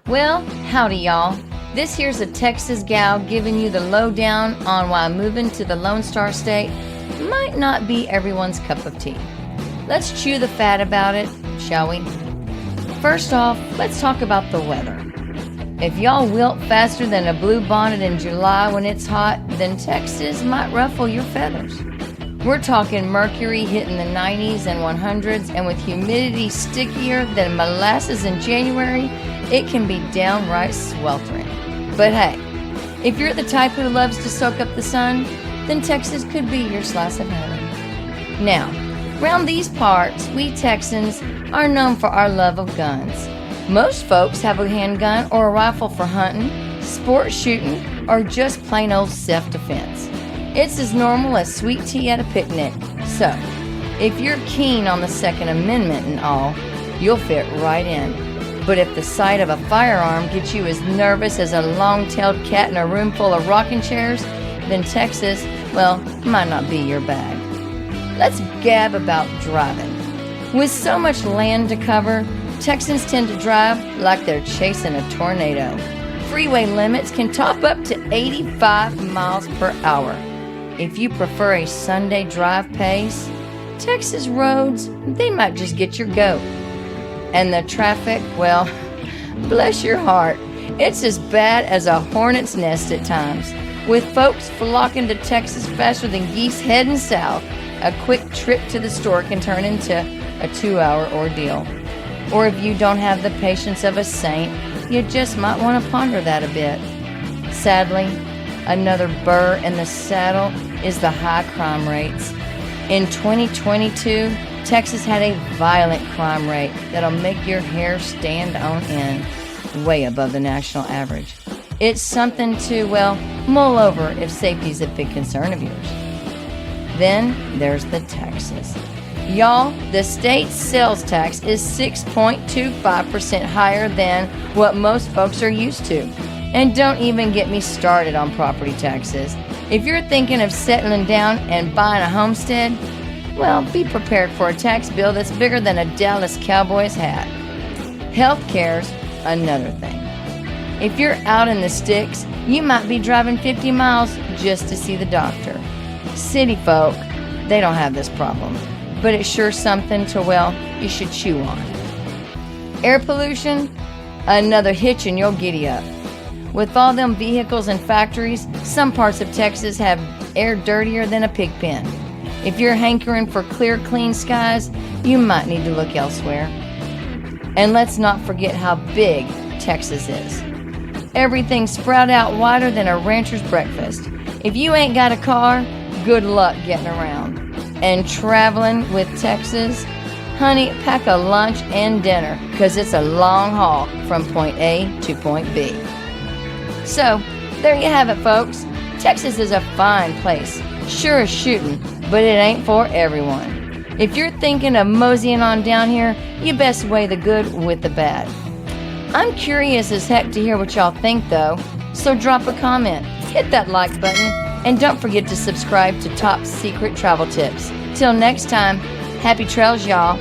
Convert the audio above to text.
Well, howdy y'all. This here's a Texas gal giving you the lowdown on why moving to the Lone Star State might not be everyone's cup of tea. Let's chew the fat about it, shall we? First off, let's talk about the weather. If y'all wilt faster than a blue bonnet in July when it's hot, then Texas might ruffle your feathers. We're talking mercury hitting the 90s and 100s, and with humidity stickier than molasses in January, it can be downright sweltering. But hey, if you're the type who loves to soak up the sun, then Texas could be your slice of heaven. Now, around these parts, we Texans are known for our love of guns. Most folks have a handgun or a rifle for hunting, sport shooting, or just plain old self-defense. It's as normal as sweet tea at a picnic. So, if you're keen on the Second Amendment and all, you'll fit right in. But if the sight of a firearm gets you as nervous as a long-tailed cat in a room full of rocking chairs, then Texas, well, might not be your bag. Let's gab about driving. With so much land to cover, Texans tend to drive like they're chasing a tornado. Freeway limits can top up to 85 miles per hour. If you prefer a Sunday drive pace, Texas roads, they might just get your goat. And the traffic, well, bless your heart, it's as bad as a hornet's nest at times. With folks flocking to Texas faster than geese heading south, a quick trip to the store can turn into a 2-hour ordeal. Or if you don't have the patience of a saint, you just might want to ponder that a bit. Sadly, another burr in the saddle is the high crime rates. In 2022, Texas had a violent crime rate that'll make your hair stand on end, way above the national average. It's something to, well, mull over if safety's a big concern of yours. Then there's the taxes. Y'all, the state's sales tax is 6.25% higher than what most folks are used to. And don't even get me started on property taxes. If you're thinking of settling down and buying a homestead, well, be prepared for a tax bill that's bigger than a Dallas Cowboys hat. Healthcare's another thing. If you're out in the sticks, you might be driving 50 miles just to see the doctor. City folk, they don't have this problem, but it's sure something to, well, you should chew on. Air pollution, another hitch and you'll giddy up. With all them vehicles and factories, some parts of Texas have air dirtier than a pig pen. If you're hankering for clear, clean skies, you might need to look elsewhere. And let's not forget how big Texas is. Everything's spread out wider than a rancher's breakfast. If you ain't got a car, good luck getting around. And traveling with Texas, honey, pack a lunch and dinner, because it's a long haul from point A to point B. So, there you have it, folks. Texas is a fine place. Sure as shooting, but it ain't for everyone. If you're thinking of moseying on down here, you best weigh the good with the bad. I'm curious as heck to hear what y'all think, though. So drop a comment, hit that like button, and don't forget to subscribe to Top Secret Travel Tips. Till next time, happy trails, y'all.